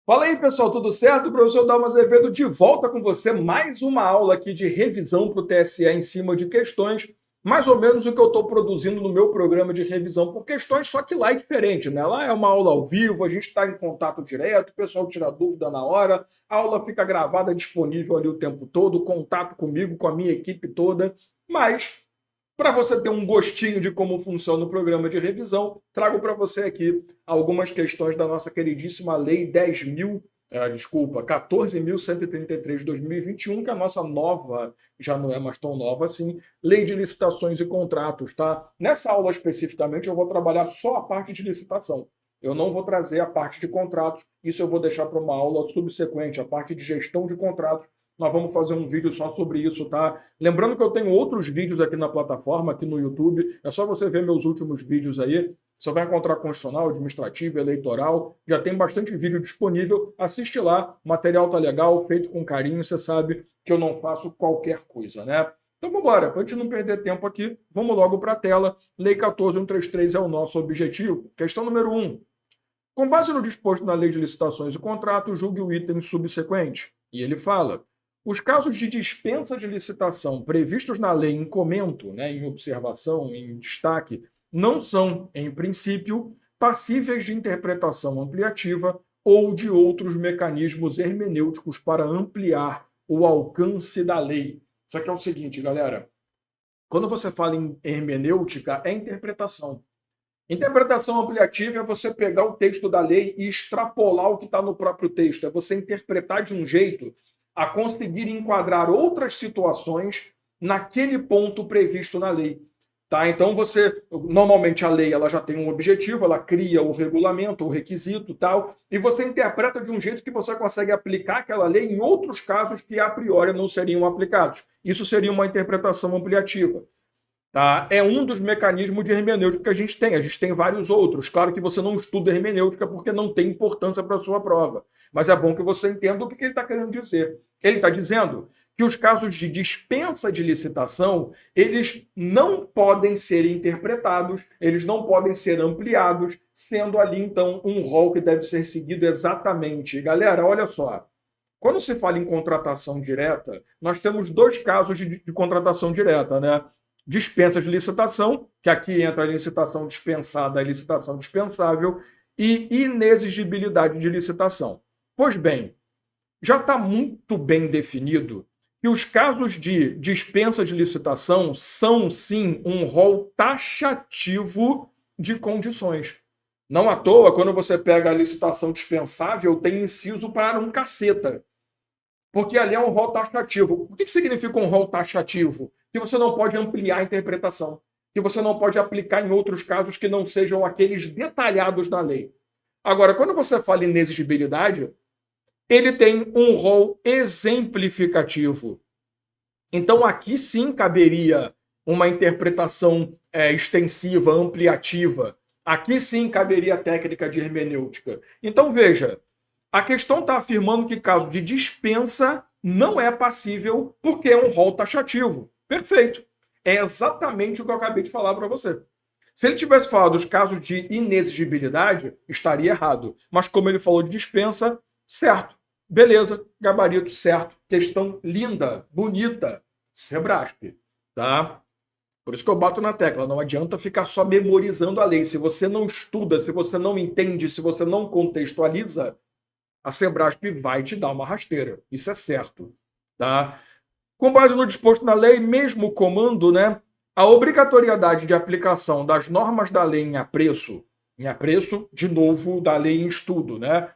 Fala aí, pessoal, tudo certo? O professor Dalma Azevedo de volta com você. Mais uma aula aqui de revisão para o TSE em cima de questões. Mais ou menos o que eu estou produzindo no meu programa de revisão por questões, só que lá é diferente, né? Lá é uma aula ao vivo, a gente está em contato direto, o pessoal tira dúvida na hora, a aula fica gravada, disponível ali o tempo todo, contato comigo, com a minha equipe toda. Mas para você ter um gostinho de como funciona o programa de revisão, trago para você aqui algumas questões da nossa queridíssima Lei 14.133 de 2021, que é a nossa nova, já não é mais tão nova assim, Lei de Licitações e Contratos, tá? Nessa aula especificamente eu vou trabalhar só a parte de licitação. Eu não vou trazer a parte de contratos, isso eu vou deixar para uma aula subsequente, a parte de gestão de contratos. Nós vamos fazer um vídeo só sobre isso, tá? Lembrando que eu tenho outros vídeos aqui na plataforma, aqui no YouTube. É só você ver meus últimos vídeos aí. Você vai encontrar constitucional, administrativo, eleitoral. Já tem bastante vídeo disponível. Assiste lá. O material tá legal, feito com carinho. Você sabe que eu não faço qualquer coisa, né? Então vamos embora. Para a gente não perder tempo aqui, vamos logo para a tela. Lei 14.133 é o nosso objetivo. Questão número 1. Com base no disposto na Lei de Licitações e Contratos, julgue o item subsequente. E ele fala: os casos de dispensa de licitação previstos na lei em comento, né, em observação, em destaque, não são, em princípio, passíveis de interpretação ampliativa ou de outros mecanismos hermenêuticos para ampliar o alcance da lei. Isso aqui é o seguinte, galera. Quando você fala em hermenêutica, é interpretação. Interpretação ampliativa é você pegar o texto da lei e extrapolar o que está no próprio texto. É você interpretar de um jeito a conseguir enquadrar outras situações naquele ponto previsto na lei. Tá? Então você, normalmente a lei ela já tem um objetivo, ela cria o regulamento, o requisito, tal, e você interpreta de um jeito que você consegue aplicar aquela lei em outros casos que a priori não seriam aplicados. Isso seria uma interpretação ampliativa. Tá? É um dos mecanismos de hermenêutica que a gente tem. A gente tem vários outros. Claro que você não estuda hermenêutica porque não tem importância para a sua prova. Mas é bom que você entenda o que ele está querendo dizer. Ele está dizendo que os casos de dispensa de licitação, eles não podem ser interpretados, eles não podem ser ampliados, sendo ali, então, um rol que deve ser seguido exatamente. Galera, olha só. Quando se fala em contratação direta, nós temos dois casos de contratação direta, né? Dispensa de licitação, que aqui entra a licitação dispensada, a licitação dispensável, e inexigibilidade de licitação. Pois bem, já está muito bem definido que os casos de dispensa de licitação são, sim, um rol taxativo de condições. Não à toa, quando você pega a licitação dispensável, tem inciso para um caceta. Porque ali é um rol taxativo. O que significa um rol taxativo? Que você não pode ampliar a interpretação. Que você não pode aplicar em outros casos que não sejam aqueles detalhados na lei. Agora, quando você fala em inexigibilidade, ele tem um rol exemplificativo. Então, aqui sim caberia uma interpretação extensiva, ampliativa. Aqui sim caberia a técnica de hermenêutica. Então, veja, a questão está afirmando que caso de dispensa não é passível porque é um rol taxativo. Perfeito. É exatamente o que eu acabei de falar para você. Se ele tivesse falado dos casos de inexigibilidade, estaria errado. Mas como ele falou de dispensa, certo. Beleza, gabarito certo. Questão linda, bonita. Sebrasp, tá? Por isso que eu bato na tecla, não adianta ficar só memorizando a lei. Se você não estuda, se você não entende, se você não contextualiza, a Sebrasp vai te dar uma rasteira. Isso é certo. Tá? Com base no disposto na lei, mesmo o comando, né, a obrigatoriedade de aplicação das normas da lei em apreço, de novo, da lei em estudo, né,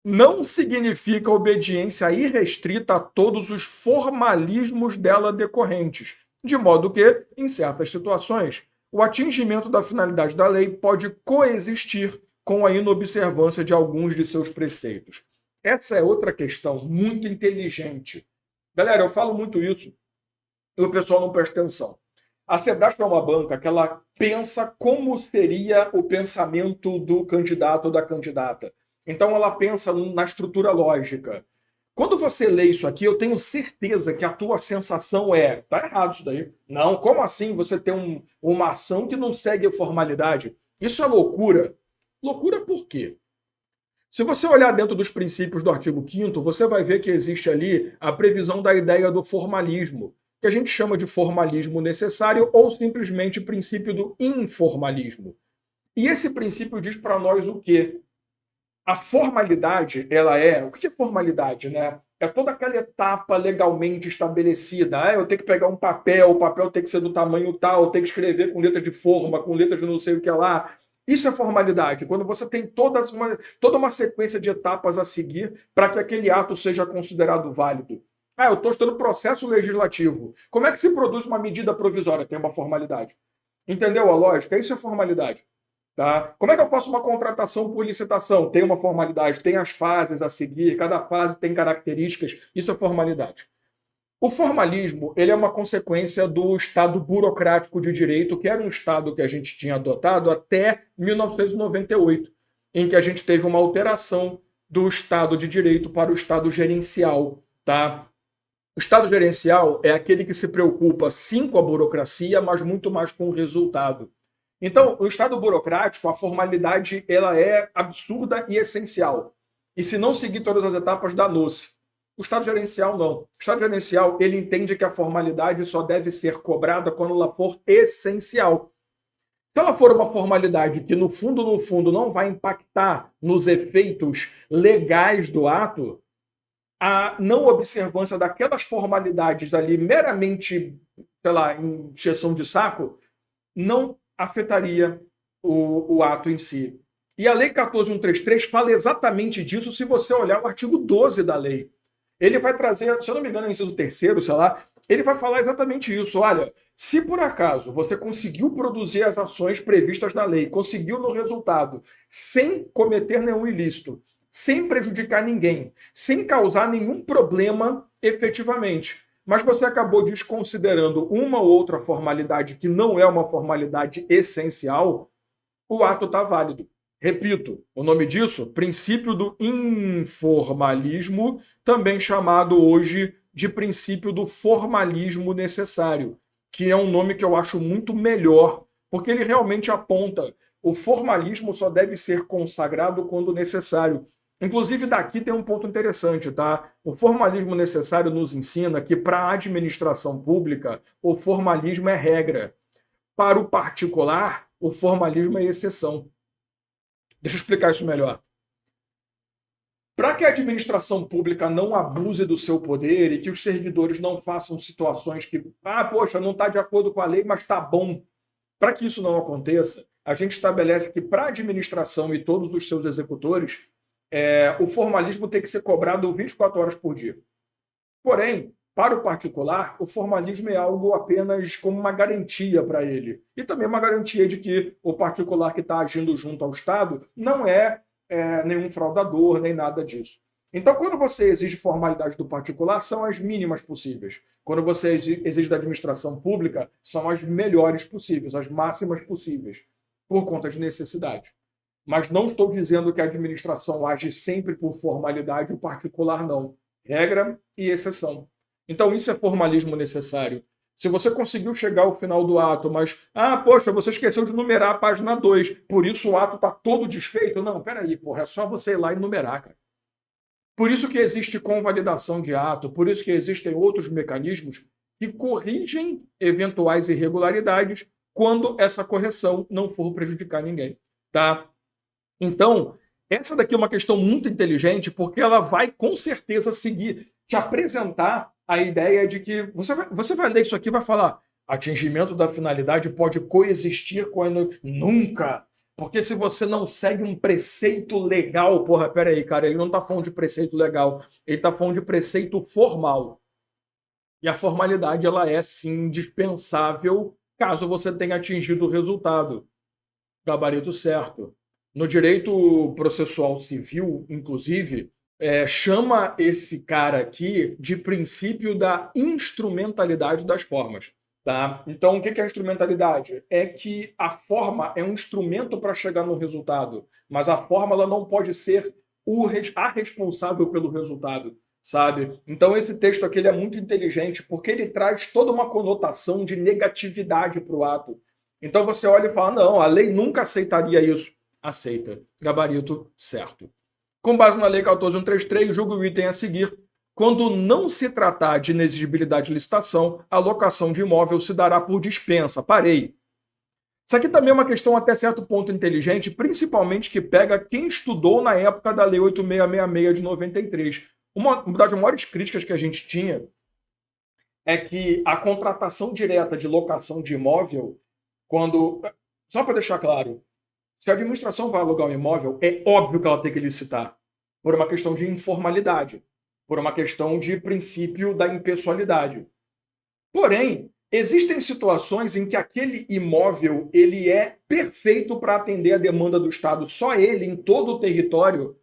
não significa obediência irrestrita a todos os formalismos dela decorrentes, de modo que, em certas situações, o atingimento da finalidade da lei pode coexistir com a inobservância de alguns de seus preceitos. Essa é outra questão muito inteligente. Galera, eu falo muito isso e o pessoal não presta atenção. A Sebrasp é uma banca que ela pensa como seria o pensamento do candidato ou da candidata. Então ela pensa na estrutura lógica. Quando você lê isso aqui, eu tenho certeza que a tua sensação é: tá errado isso daí. Não, como assim você tem uma ação que não segue a formalidade? Isso é loucura. Loucura por quê? Se você olhar dentro dos princípios do artigo 5º, você vai ver que existe ali a previsão da ideia do formalismo, que a gente chama de formalismo necessário ou simplesmente princípio do informalismo. E esse princípio diz para nós o quê? A formalidade, ela é... O que é formalidade, né? É toda aquela etapa legalmente estabelecida. Ah, eu tenho que pegar um papel, o papel tem que ser do tamanho tal, eu tenho que escrever com letra de forma, com letra de não sei o que lá. Isso é formalidade, quando você tem toda uma sequência de etapas a seguir para que aquele ato seja considerado válido. Ah, eu estou estudando processo legislativo. Como é que se produz uma medida provisória? Tem uma formalidade. Entendeu a lógica? Isso é formalidade. Tá? Como é que eu faço uma contratação por licitação? Tem uma formalidade, tem as fases a seguir, cada fase tem características, isso é formalidade. O formalismo, ele é uma consequência do Estado burocrático de direito, que era um Estado que a gente tinha adotado até 1998, em que a gente teve uma alteração do Estado de direito para o Estado gerencial. Tá? O Estado gerencial é aquele que se preocupa, sim, com a burocracia, mas muito mais com o resultado. Então, o Estado burocrático, a formalidade, ela é absurda e essencial. E se não seguir todas as etapas, danou-se. O Estado gerencial, não. O Estado gerencial, ele entende que a formalidade só deve ser cobrada quando ela for essencial. Se ela for uma formalidade que, no fundo, não vai impactar nos efeitos legais do ato, a não observância daquelas formalidades ali meramente, sei lá, em encheção de saco, não afetaria o ato em si. E a Lei 14.133 fala exatamente disso se você olhar o artigo 12 da lei. Ele vai trazer, se eu não me engano, é o inciso 3º, sei lá, ele vai falar exatamente isso. Olha, se por acaso você conseguiu produzir as ações previstas na lei, conseguiu no resultado, sem cometer nenhum ilícito, sem prejudicar ninguém, sem causar nenhum problema efetivamente, mas você acabou desconsiderando uma ou outra formalidade que não é uma formalidade essencial, o ato está válido. Repito, o nome disso, princípio do informalismo, também chamado hoje de princípio do formalismo necessário, que é um nome que eu acho muito melhor, porque ele realmente aponta o formalismo só deve ser consagrado quando necessário. Inclusive, daqui tem um ponto interessante, tá? O formalismo necessário nos ensina que, para a administração pública, o formalismo é regra. Para o particular, o formalismo é exceção. Deixa eu explicar isso melhor. Para que a administração pública não abuse do seu poder e que os servidores não façam situações que, poxa, não está de acordo com a lei, mas está bom. Para que isso não aconteça, a gente estabelece que para a administração e todos os seus executores, o formalismo tem que ser cobrado 24 horas por dia. Porém, para o particular, o formalismo é algo apenas como uma garantia para ele. E também uma garantia de que o particular que está agindo junto ao Estado não é nenhum fraudador, nem nada disso. Então, quando você exige formalidade do particular, são as mínimas possíveis. Quando você exige da administração pública, são as melhores possíveis, as máximas possíveis, por conta de necessidade. Mas não estou dizendo que a administração age sempre por formalidade, o particular não. Regra e exceção. Então, isso é formalismo necessário. Se você conseguiu chegar ao final do ato, mas, poxa, você esqueceu de numerar a página 2, por isso o ato está todo desfeito. Não, peraí, porra, é só você ir lá e numerar, cara. Por isso que existe convalidação de ato, por isso que existem outros mecanismos que corrigem eventuais irregularidades quando essa correção não for prejudicar ninguém, tá? Então, essa daqui é uma questão muito inteligente, porque ela vai, com certeza, te apresentar a ideia de que você vai ler isso aqui e vai falar atingimento da finalidade pode coexistir com a... Nunca! Porque se você não segue um preceito legal, porra, peraí, cara, ele não está falando de preceito legal, ele está falando de preceito formal. E a formalidade, ela é, sim, indispensável caso você tenha atingido o resultado. Gabarito certo. No direito processual civil, inclusive, chama esse cara aqui de princípio da instrumentalidade das formas. Tá? Então, o que é a instrumentalidade? É que a forma é um instrumento para chegar no resultado, mas a forma ela não pode ser a responsável pelo resultado, sabe? Então, esse texto aqui ele é muito inteligente porque ele traz toda uma conotação de negatividade para o ato. Então, você olha e fala, não, a lei nunca aceitaria isso. Aceita. Gabarito certo. Com base na Lei 14.133, julgo o item a seguir. Quando não se tratar de inexigibilidade de licitação, a locação de imóvel se dará por dispensa. Parei. Isso aqui também é uma questão até certo ponto inteligente, principalmente que pega quem estudou na época da Lei 8666 de 93. Uma das maiores críticas que a gente tinha é que a contratação direta de locação de imóvel, quando... Só para deixar claro, se a administração vai alugar um imóvel, é óbvio que ela tem que licitar, por uma questão de informalidade, por uma questão de princípio da impessoalidade. Porém, existem situações em que aquele imóvel ele é perfeito para atender a demanda do Estado. Só ele, em todo o território,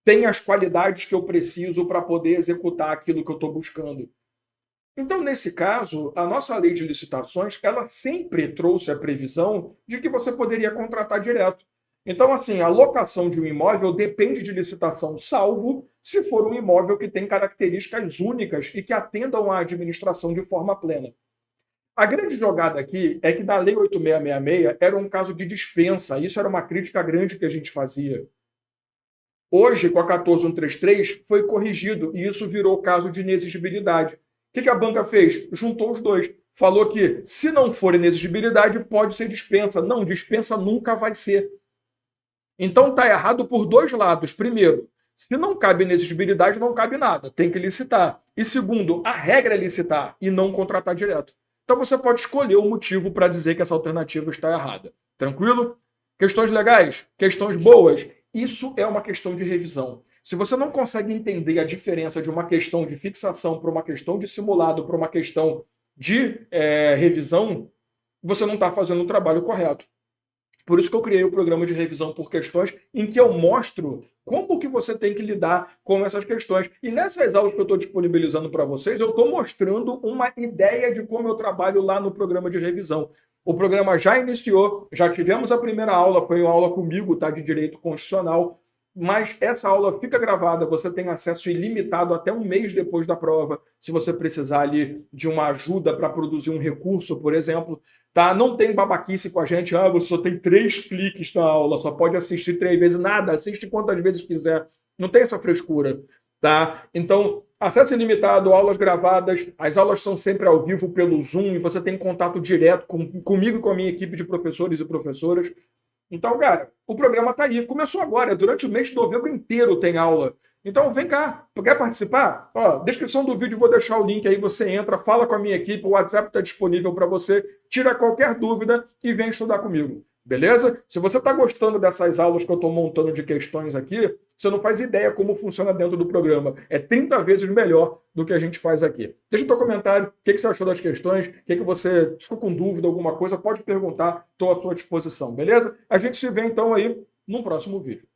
tem as qualidades que eu preciso para poder executar aquilo que eu estou buscando. Então, nesse caso, a nossa lei de licitações, ela sempre trouxe a previsão de que você poderia contratar direto. Então, assim, a locação de um imóvel depende de licitação, salvo se for um imóvel que tem características únicas e que atendam à administração de forma plena. A grande jogada aqui é que da Lei 8666 era um caso de dispensa. Isso era uma crítica grande que a gente fazia. Hoje, com a 14.133, foi corrigido e isso virou caso de inexigibilidade. O que a banca fez? Juntou os dois. Falou que, se não for inexigibilidade, pode ser dispensa. Não, dispensa nunca vai ser. Então está errado por dois lados. Primeiro, se não cabe inexigibilidade, não cabe nada. Tem que licitar. E segundo, a regra é licitar e não contratar direto. Então você pode escolher o motivo para dizer que essa alternativa está errada. Tranquilo? Questões legais? Questões boas? Isso é uma questão de revisão. Se você não consegue entender a diferença de uma questão de fixação para uma questão de simulado, para uma questão de revisão, você não está fazendo o trabalho correto. Por isso que eu criei o programa de revisão por questões, em que eu mostro como que você tem que lidar com essas questões. E nessas aulas que eu estou disponibilizando para vocês, eu estou mostrando uma ideia de como eu trabalho lá no programa de revisão. O programa já iniciou, já tivemos a primeira aula, foi uma aula comigo, tá, de Direito Constitucional, mas essa aula fica gravada, você tem acesso ilimitado até um mês depois da prova, se você precisar ali de uma ajuda para produzir um recurso, por exemplo, tá? Não tem babaquice com a gente, você só tem 3 cliques na aula, só pode assistir 3 vezes, nada, assiste quantas vezes quiser, não tem essa frescura, tá? Então, acesso ilimitado, aulas gravadas, as aulas são sempre ao vivo pelo Zoom e você tem contato direto comigo e com a minha equipe de professores e professoras. Então, cara, o programa está aí. Começou agora, durante o mês de novembro inteiro tem aula. Então, vem cá, quer participar? Ó, descrição do vídeo, vou deixar o link aí, você entra, fala com a minha equipe, o WhatsApp está disponível para você, tira qualquer dúvida e vem estudar comigo. Beleza? Se você está gostando dessas aulas que eu estou montando de questões aqui, você não faz ideia como funciona dentro do programa. É 30 vezes melhor do que a gente faz aqui. Deixa o teu comentário, o que você achou das questões, o que você ficou com dúvida, alguma coisa, pode perguntar, estou à sua disposição, beleza? A gente se vê então aí num próximo vídeo.